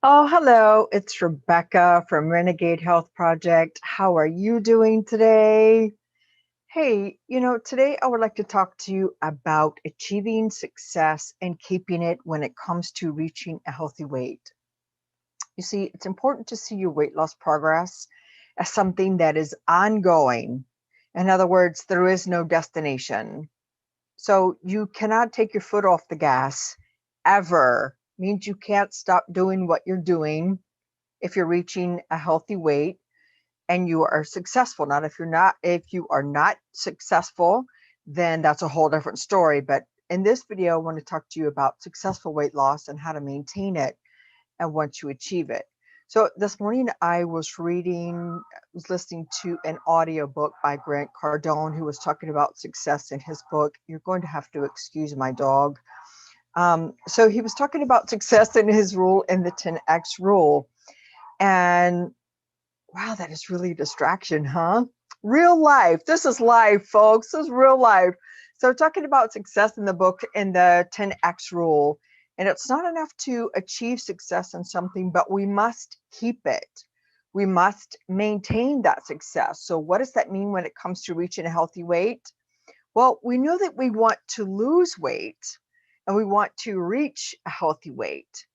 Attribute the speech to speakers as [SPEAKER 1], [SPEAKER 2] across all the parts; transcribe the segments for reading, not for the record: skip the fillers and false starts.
[SPEAKER 1] Oh, hello. It's Rebecca from Renegade Health Project. How are you doing today? Hey, today I would like to talk to you about achieving success and keeping it when it comes to reaching a healthy weight. You see, it's important to see your weight loss progress as something that is ongoing. In other words, there is no destination. So you cannot take your foot off the gas ever. Means you can't stop doing what you're doing if you're reaching a healthy weight and you are successful. Not if you are not successful, then that's a whole different story. But in this video, I want to talk to you about successful weight loss and how to maintain it and once you achieve it. So this morning I was listening to an audiobook by Grant Cardone, who was talking about success in his book. You're going to have to excuse my dog. So he was talking about success in his rule in the 10X rule. And wow, that is really a distraction, huh? Real life. This is life, folks. This is real life. So, talking about success in the book in the 10X rule, and it's not enough to achieve success in something, but we must keep it. We must maintain that success. So, what does that mean when it comes to reaching a healthy weight? Well, we know that we want to lose weight and we want to reach a healthy weight.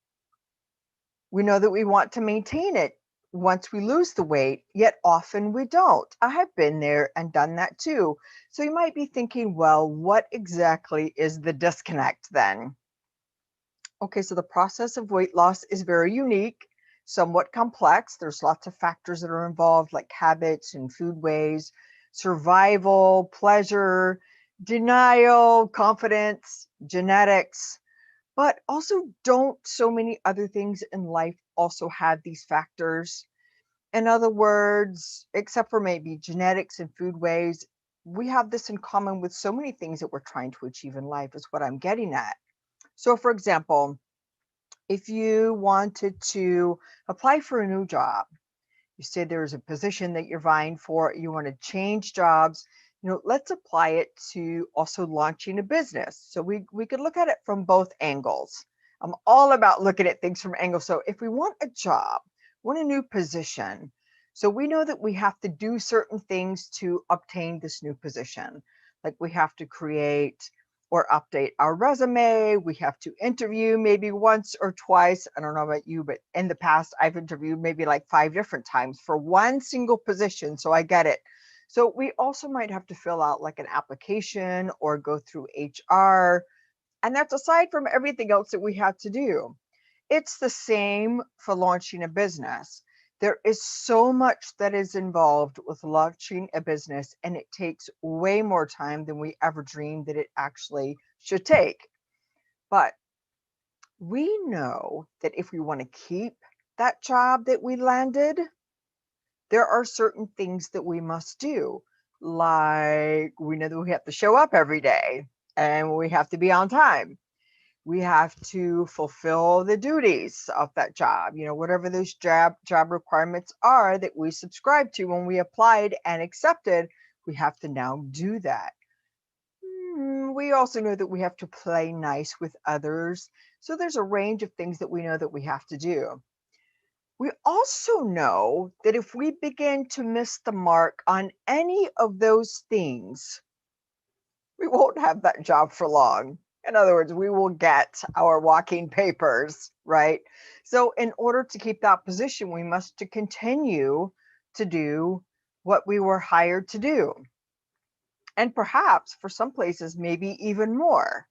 [SPEAKER 1] We know that we want to maintain it once we lose the weight, yet often we don't. I have been there and done that too. So you might be thinking, well, what exactly is the disconnect then? Okay, so the process of weight loss is very unique, somewhat complex. There's lots of factors that are involved, like habits and food ways, survival, pleasure, denial, confidence, genetics. But also, don't so many other things in life also have these factors? In other words, except for maybe genetics and food ways, we have this in common with so many things that we're trying to achieve in life, is what I'm getting at. So, for example, if you wanted to apply for a new job, you say there's a position that you're vying for, you want to change jobs, let's apply it to also launching a business. So we could look at it from both angles. I'm all about looking at things from angles. So if we want a job, want a new position, so we know that we have to do certain things to obtain this new position. Like we have to create or update our resume. We have to interview maybe once or twice. I don't know about you, but in the past, I've interviewed maybe like 5 different times for one single position. So I get it. So we also might have to fill out like an application or go through HR. And that's aside from everything else that we have to do. It's the same for launching a business. There is so much that is involved with launching a business, and it takes way more time than we ever dreamed that it actually should take. But we know that if we want to keep that job that we landed, there are certain things that we must do. Like we know that we have to show up every day and we have to be on time. We have to fulfill the duties of that job, whatever those job requirements are that we subscribed to when we applied and accepted. We have to now do that. We also know that we have to play nice with others. So there's a range of things that we know that we have to do. We also know that if we begin to miss the mark on any of those things, we won't have that job for long. In other words, we will get our walking papers, right? So, in order to keep that position, we must to continue to do what we were hired to do. And perhaps for some places, maybe even more.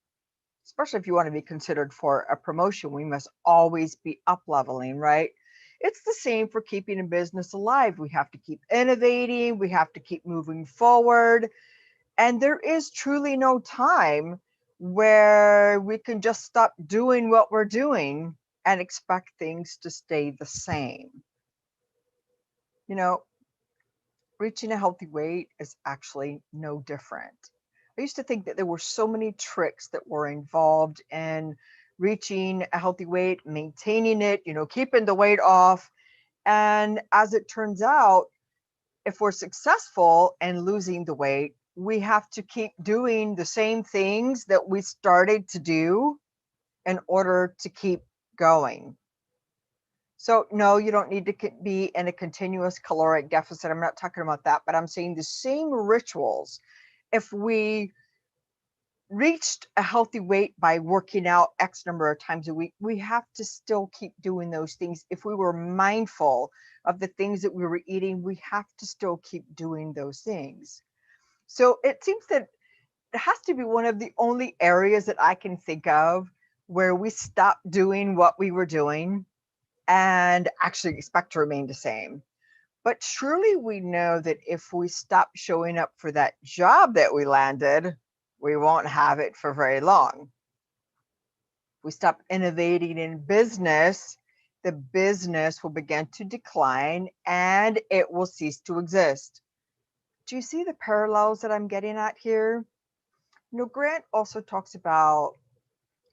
[SPEAKER 1] Especially if you want to be considered for a promotion, we must always be up leveling, right? It's the same for keeping a business alive. We have to keep innovating, we have to keep moving forward. And there is truly no time where we can just stop doing what we're doing and expect things to stay the same. You know, reaching a healthy weight is actually no different. I used to think that there were so many tricks that were involved in reaching a healthy weight, maintaining it, keeping the weight off. And as it turns out, if we're successful in losing the weight, we have to keep doing the same things that we started to do in order to keep going. So no, you don't need to be in a continuous caloric deficit. I'm not talking about that, but I'm saying the same rituals. If we reached a healthy weight by working out X number of times a week, we have to still keep doing those things. If we were mindful of the things that we were eating, we have to still keep doing those things. So it seems that it has to be one of the only areas that I can think of where we stopped doing what we were doing and actually expect to remain the same. But surely we know that if we stop showing up for that job that we landed, we won't have it for very long. If we stop innovating in business, the business will begin to decline and it will cease to exist. Do you see the parallels that I'm getting at here? Grant also talks about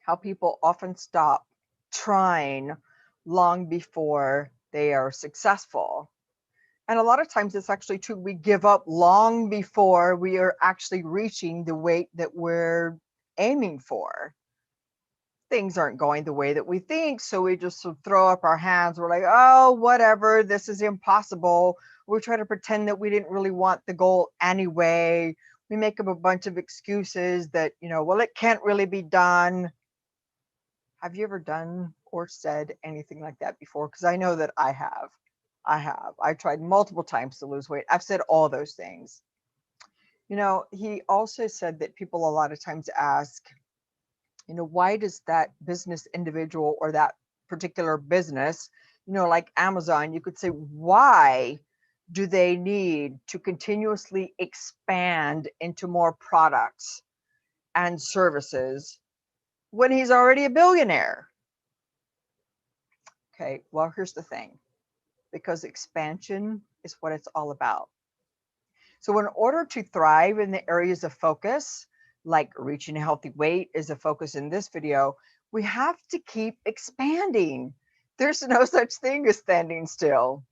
[SPEAKER 1] how people often stop trying long before they are successful. And a lot of times it's actually true. We give up long before we are actually reaching the weight that we're aiming for. Things aren't going the way that we think. So we just sort of throw up our hands. We're like, oh, whatever, this is impossible. We try to pretend that we didn't really want the goal anyway. We make up a bunch of excuses that, well, it can't really be done. Have you ever done or said anything like that before? Because I know that I have. I have. I tried multiple times to lose weight. I've said all those things. He also said that people a lot of times ask, why does that business individual or that particular business, like Amazon, you could say, why do they need to continuously expand into more products and services when he's already a billionaire? Okay, well, here's the thing, because expansion is what it's all about. So, in order to thrive in the areas of focus, like reaching a healthy weight is a focus in this video, we have to keep expanding. There's no such thing as standing still.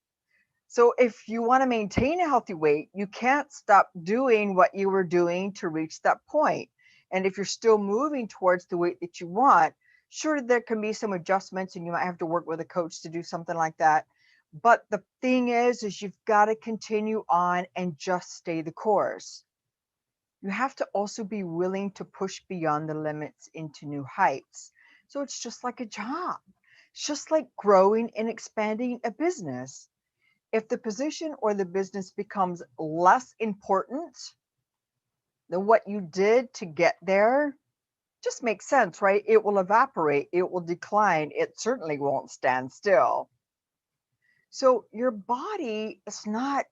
[SPEAKER 1] So, if you want to maintain a healthy weight, you can't stop doing what you were doing to reach that point. And if you're still moving towards the weight that you want, sure, there can be some adjustments and you might have to work with a coach to do something like that. But the thing is you've got to continue on and just stay the course. You have to also be willing to push beyond the limits into new heights. So it's just like a job. It's just like growing and expanding a business. If the position or the business becomes less important than what you did to get there, just makes sense, right? It will evaporate, it will decline, it certainly won't stand still. So your body is not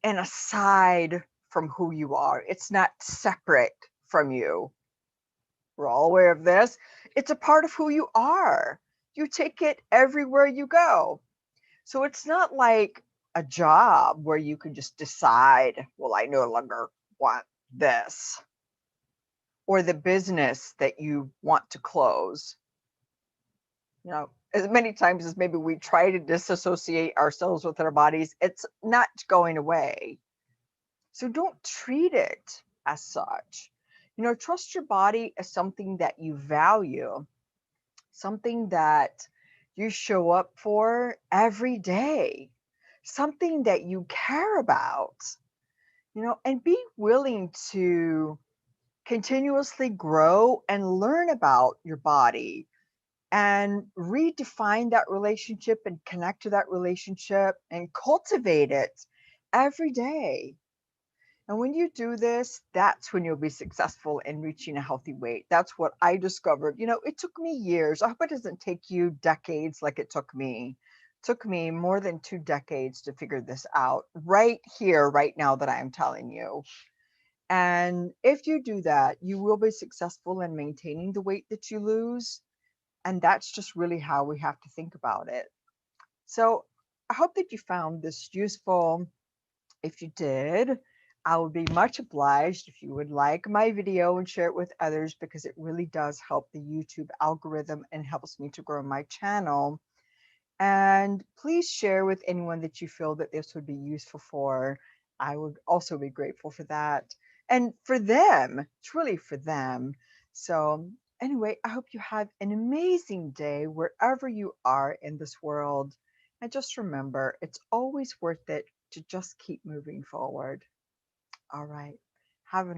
[SPEAKER 1] an aside from who you are. It's not separate from you. We're all aware of this. It's a part of who you are. You take it everywhere you go. So it's not like a job where you can just decide, well, I no longer want this, or the business that you want to close. As many times as maybe we try to disassociate ourselves with our bodies, it's not going away. So don't treat it as such. Trust your body as something that you value, something that you show up for every day, something that you care about, and be willing to continuously grow and learn about your body and redefine that relationship and connect to that relationship and cultivate it every day. And when you do this, that's when you'll be successful in reaching a healthy weight. That's what I discovered. It took me years. I hope it doesn't take you decades like it took me. It took me more than 2 decades to figure this out right here, right now that I am telling you. And if you do that, you will be successful in maintaining the weight that you lose. And that's just really how we have to think about it. So I hope that you found this useful. If you did, I would be much obliged if you would like my video and share it with others, because it really does help the YouTube algorithm and helps me to grow my channel. And please share with anyone that you feel that this would be useful for. I would also be grateful for that. And for them, it's really for them. So anyway, I hope you have an amazing day wherever you are in this world. And just remember, it's always worth it to just keep moving forward. All right. Have a